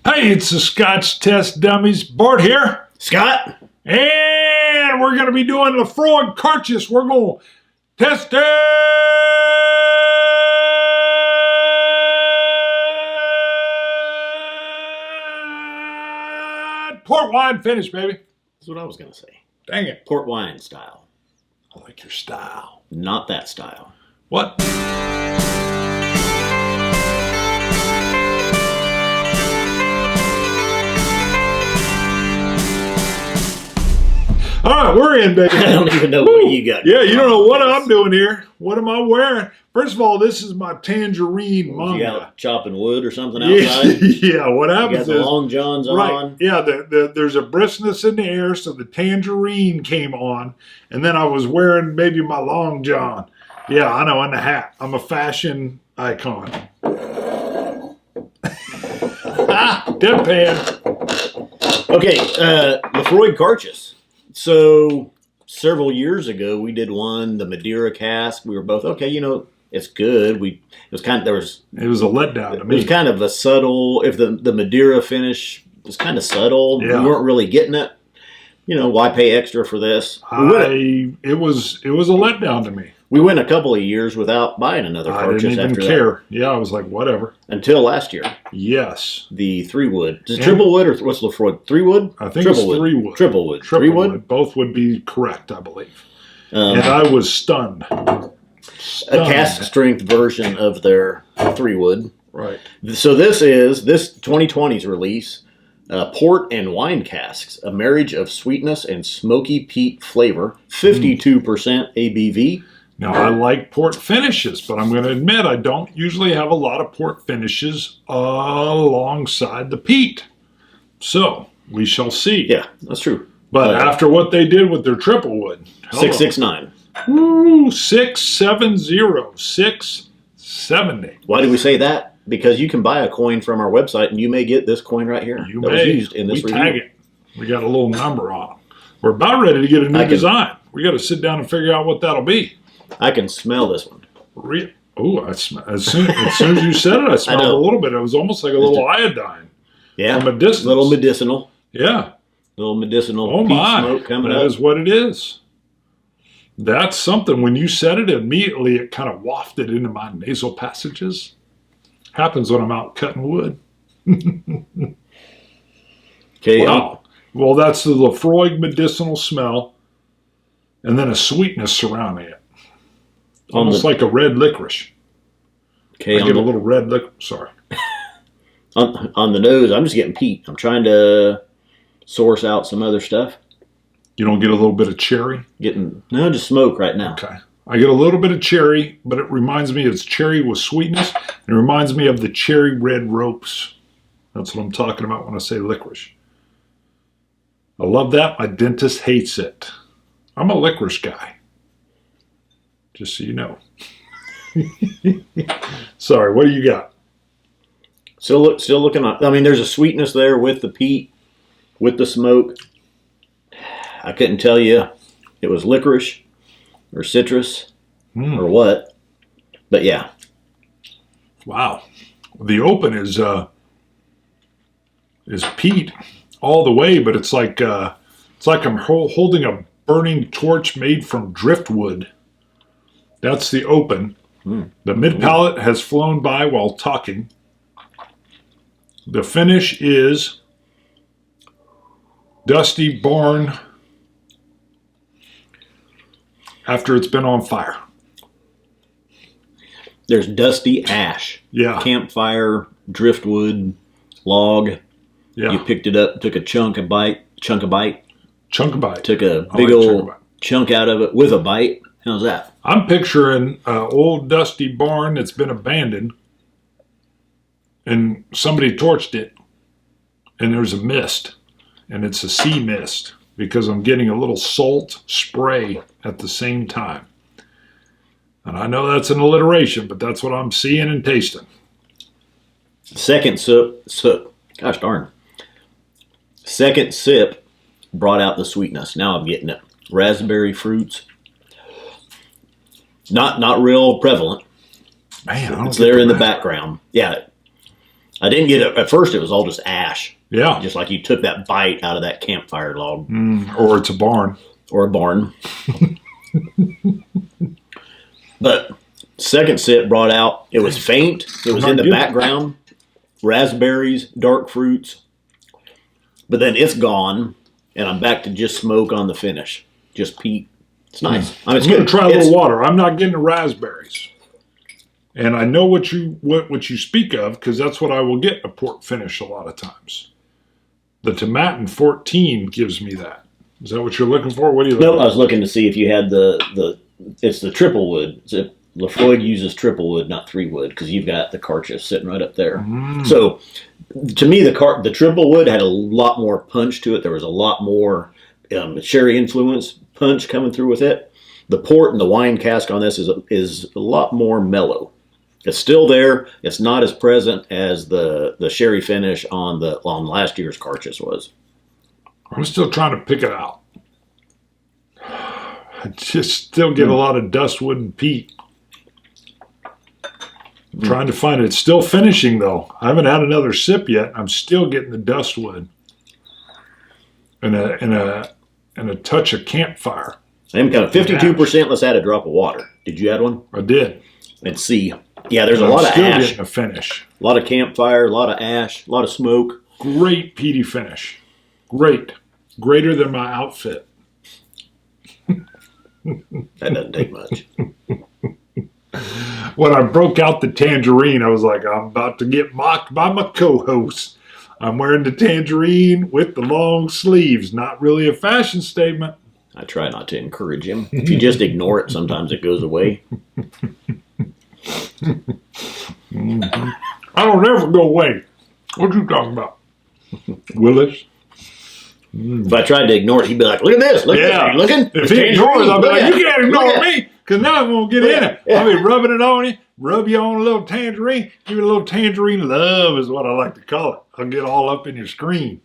Hey, it's the Scotch Test Dummies. Bart here. Scott? And we're going to be doing Laphroaig Càirdeas. We're going to test it. Port wine finish, baby. That's what I was going to say. Dang it. Port wine style. I like your style. Not that style. What? All right, we're in, baby. I don't even know what you got. Yeah, you don't know what I'm doing here. What am I wearing? First of all, this is my tangerine manga. You out chopping wood or something outside? Yeah, what happens you got the is... long johns right, on? yeah, there's a briskness in the air, so the tangerine came on, and then I was wearing maybe my long john. Yeah, I know, and the hat. I'm a fashion icon. Deadpan. Okay, Laphroaig Càirdeas. So several years ago, we did one, the Madeira cask. We were both okay. You know, it's good. It was a letdown to me. It was kind of a subtle. If the Madeira finish was kind of subtle, yeah. We weren't really getting it. You know, why pay extra for this? It was a letdown to me. We went a couple of years without buying another Càirdeas. I didn't even care. Yeah, I was like, whatever. Until last year. Yes. The 3-wood. Is it triple wood or what's Laphroaig? 3-wood? I think it's 3-wood. Triple wood. 3-wood. Both would be correct, I believe. And I was stunned. A cask strength version of their 3-wood. Right. So this 2020's release, port and wine casks, a marriage of sweetness and smoky peat flavor, 52% ABV. Now, I like port finishes, but I'm going to admit I don't usually have a lot of port finishes alongside the peat. So, we shall see. Yeah, that's true. But after what they did with their triple wood. 669. Woo, 670. 670. Why do we say that? Because you can buy a coin from our website, and you may get this coin right here. You that may. Was used in this review. Tag it. We got a little number on it. We're about ready to get a new design. We got to sit down and figure out what that'll be. I can smell this one. Oh, as soon as you said it, I smelled a little bit. It was almost like a little iodine. Yeah. From a distance. Little medicinal. Yeah. Little medicinal peat smoke coming up. That is what it is. That's something. When you said it, immediately it kind of wafted into my nasal passages. Happens when I'm out cutting wood. Okay. Wow. Well, that's the Laphroaig medicinal smell, and then a sweetness surrounding it. Almost like a red licorice. Okay. I get a little red licorice. Sorry. on the nose, I'm just getting peat. I'm trying to source out some other stuff. You don't get a little bit of cherry? No, just smoke right now. Okay. I get a little bit of cherry, but it reminds me it's cherry with sweetness. It reminds me of the cherry red ropes. That's what I'm talking about when I say licorice. I love that. My dentist hates it. I'm a licorice guy. Just so you know. Sorry, what do you got? Still looking on. I mean, there's a sweetness there with the peat, with the smoke. I couldn't tell you it was licorice or citrus or what, but yeah. Wow, the open is peat all the way, but it's like I'm holding a burning torch made from driftwood. That's the open. The mid palate has flown by while talking. The finish is dusty barn after it's been on fire. There's dusty ash. Yeah. Campfire, driftwood, log. Yeah. You picked it up, took a chunk of bite. Took a big old chunk out of it with a bite. How's that? I'm picturing an old dusty barn that's been abandoned, and somebody torched it, and there's a mist, and it's a sea mist, because I'm getting a little salt spray at the same time. And I know that's an alliteration, but that's what I'm seeing and tasting. Second sip brought out the sweetness. Now I'm getting it. Raspberry fruits. Not real prevalent. Man, it's there in the background. Yeah. I didn't get it. At first, it was all just ash. Yeah. Just like you took that bite out of that campfire log. Or it's a barn. Or a barn. But second sip brought out, it was faint. It was in the background. Raspberries, dark fruits. But then it's gone, and I'm back to just smoke on the finish. Just peat. It's nice. I mean, it's I'm going good. to try a little water. I'm not getting the raspberries. And I know what you speak of, because that's what I will get in a port finish a lot of times. The Tomatin 14 gives me that. Is that what you're looking for? What are you looking No, for? I was looking to see if you had it's the triple wood. Laphroaig uses triple wood, not 3 wood, because you've got the Càirdeas sitting right up there. So, to me, the triple wood had a lot more punch to it. There was a lot more sherry influence punch coming through with it. The port and the wine cask on this is a lot more mellow. It's still there. It's not as present as the sherry finish on last year's Càirdeas was. I'm still trying to pick it out. I just still get a lot of dustwood and peat. I'm trying to find it. It's still finishing, though. I haven't had another sip yet. I'm still getting the dustwood and a touch of campfire. I'm kind of 52%. Let's add a drop of water. Did you add one? I did. And see. Yeah, there's a lot of still ash. Getting a finish. A lot of campfire, a lot of ash, a lot of smoke. Great peaty finish. Great. Greater than my outfit. That doesn't take much. When I broke out the tangerine, I was like, I'm about to get mocked by my co-host. I'm wearing the tangerine with the long sleeves. Not really a fashion statement. I try not to encourage him. If you just ignore it, sometimes it goes away. I don't ever go away. What you talking about? Willis? If I tried to ignore it, he'd be like, look at this. Look at this. Are you looking? If he ignores, I'll be like, you can't ignore me, because now I'm going to get in it. Yeah. I'll be rubbing it on you, rub you on a little tangerine, give you a little tangerine love is what I like to call it. I'll get all up in your screen.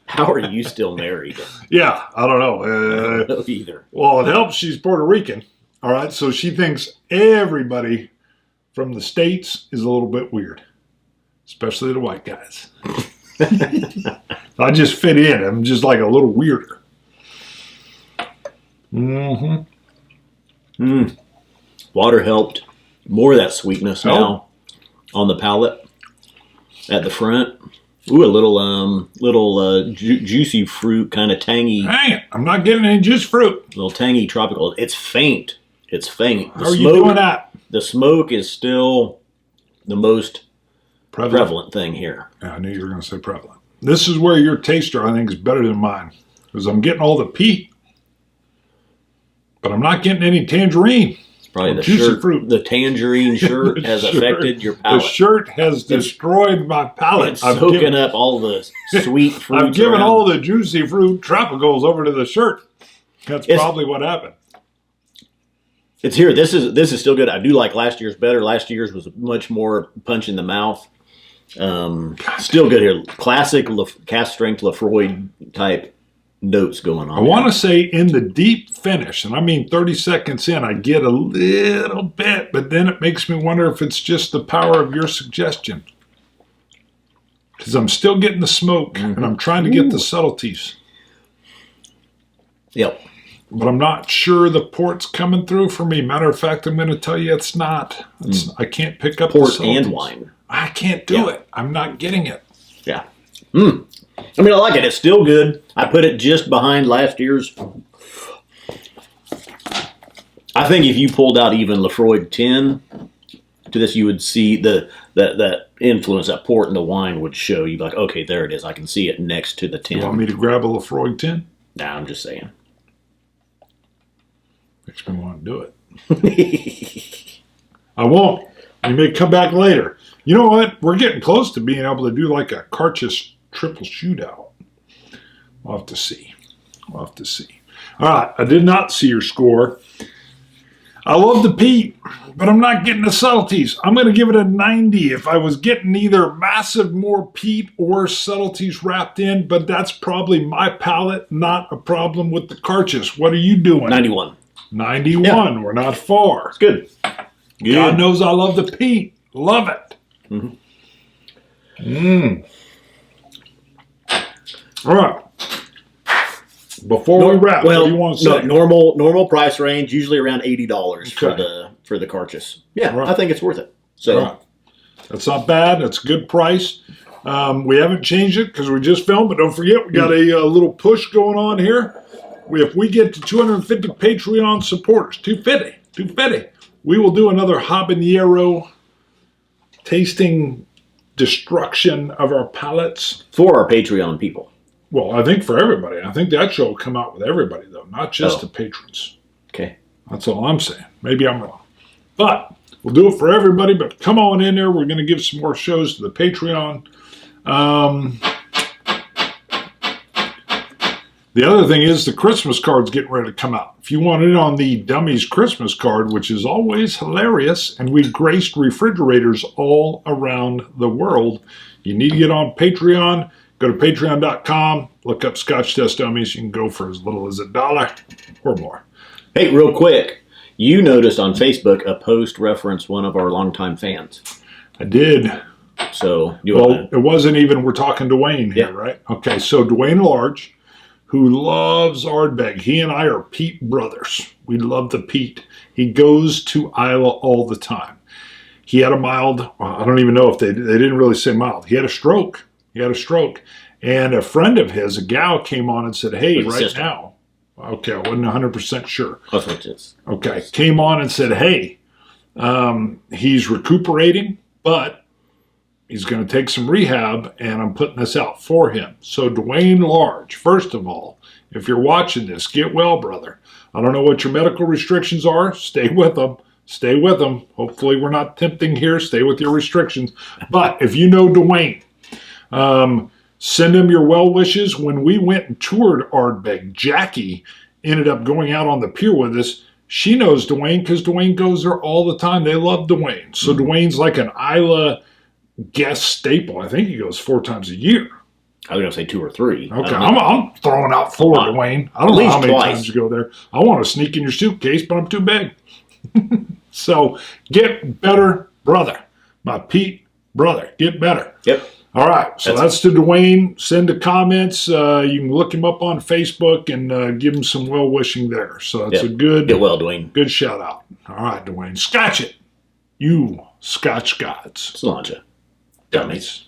How are you still married? Yeah, I don't know. I don't know either. Well, it helps she's Puerto Rican. All right, so she thinks everybody from the States is a little bit weird, especially the white guys. I just fit in. I'm just like a little weirder. Water helped. More of that sweetness now on the palate at the front. Ooh, a little juicy fruit, kind of tangy. Dang it, I'm not getting any juice fruit. Little tangy tropical. It's faint. It's faint. How are you doing that? The smoke is still the most prevalent thing here. Yeah, I knew you were going to say prevalent. This is where your taster, I think, is better than mine. Because I'm getting all the peat. But I'm not getting any tangerine. It's probably the juicy shirt. fruit. The tangerine shirt has affected your palate. The shirt has destroyed my palate. It's soaking up all the sweet fruit. I've given all the juicy fruit tropicals over to the shirt. That's probably what happened. It's here. This is still good. I do like last year's better. Last year's was much more punch in the mouth. Still good here. Classic cast strength Laphroaig type notes going on. I want to say in the deep finish, and I mean 30 seconds in, I get a little bit, but then it makes me wonder if it's just the power of your suggestion. Because I'm still getting the smoke, and I'm trying to get the subtleties. Yep. But I'm not sure the port's coming through for me. Matter of fact, I'm going to tell you it's not. I can't pick up Port the subtleties. and wine. I can't do it. I'm not getting it. Yeah. I mean, I like it. It's still good. I put it just behind last year's. I think if you pulled out even Laphroaig 10 to this, you would see that influence, that port and the wine would show. You'd be like, okay, there it is. I can see it next to the 10. You want me to grab a Laphroaig 10? Nah, I'm just saying. Makes me want to do it. I won't. You may come back later. You know what? We're getting close to being able to do like a Càirdeas triple shootout. We'll have to see. We'll have to see. All right. I did not see your score. I love the peat, but I'm not getting the subtleties. I'm going to give it a 90 if I was getting either massive more peat or subtleties wrapped in, but that's probably my palate, not a problem with the Càirdeas. What are you doing? 91. 91. Yeah. We're not far. It's good. God knows I love the peat. Love it. All right. Before we wrap, what do you want to say? Normal price range, usually around $80 Okay. for the carcass. Yeah, Right. I think it's worth it. So Right. That's not bad. That's a good price. We haven't changed it because we just filmed, but don't forget we got a little push going on here. If we get to 250 Patreon supporters, 250, we will do another habanero tasting destruction of our palates. for our Patreon people. Well, I think for everybody. I think that show will come out with everybody, though, not just the patrons. Okay. That's all I'm saying. Maybe I'm wrong. But we'll do it for everybody. But come on in there. We're going to give some more shows to the Patreon. The other thing is the Christmas card's getting ready to come out. If you want it on the Dummies Christmas card, which is always hilarious, and we've graced refrigerators all around the world, you need to get on Patreon. Go to patreon.com, look up Scotch Test Dummies. You can go for as little as $1 or more. Hey, real quick, you noticed on Facebook a post referenced one of our longtime fans. I did. So it wasn't even, we're talking Dwayne here, right? Okay, so Dwayne Large, who loves Ardbeg. He and I are Pete brothers. We love the Pete. He goes to Isla all the time. He had a mild, I don't even know if they didn't really say mild. He had a stroke. And a friend of his, a gal, came on and said, hey, right now. Okay, I wasn't 100% sure. That's what it is. Okay, came on and said, hey, he's recuperating, but he's going to take some rehab, and I'm putting this out for him. So Dwayne Large, first of all, if you're watching this, get well, brother. I don't know what your medical restrictions are. Stay with them. Stay with them. Hopefully we're not tempting here. Stay with your restrictions. But if you know Dwayne, send him your well wishes. When we went and toured Ardbeg, Jackie ended up going out on the pier with us. She knows Dwayne because Dwayne goes there all the time. They love Dwayne. So Dwayne's like an Isla guest staple. I think he goes 4 times a year. I was going to say 2 or 3. Okay, I'm throwing out 4, Dwayne. I don't know how many times you go there. I want to sneak in your suitcase, but I'm too big. So get better, brother. My Pete brother. Get better. Yep. All right, so that's to Dwayne. Send the comments. You can look him up on Facebook and give him some well-wishing there. So that's a good... Get well, Dwayne. Good shout-out. All right, Dwayne. Scotch it. You Scotch gods. Cilantro. Dummies.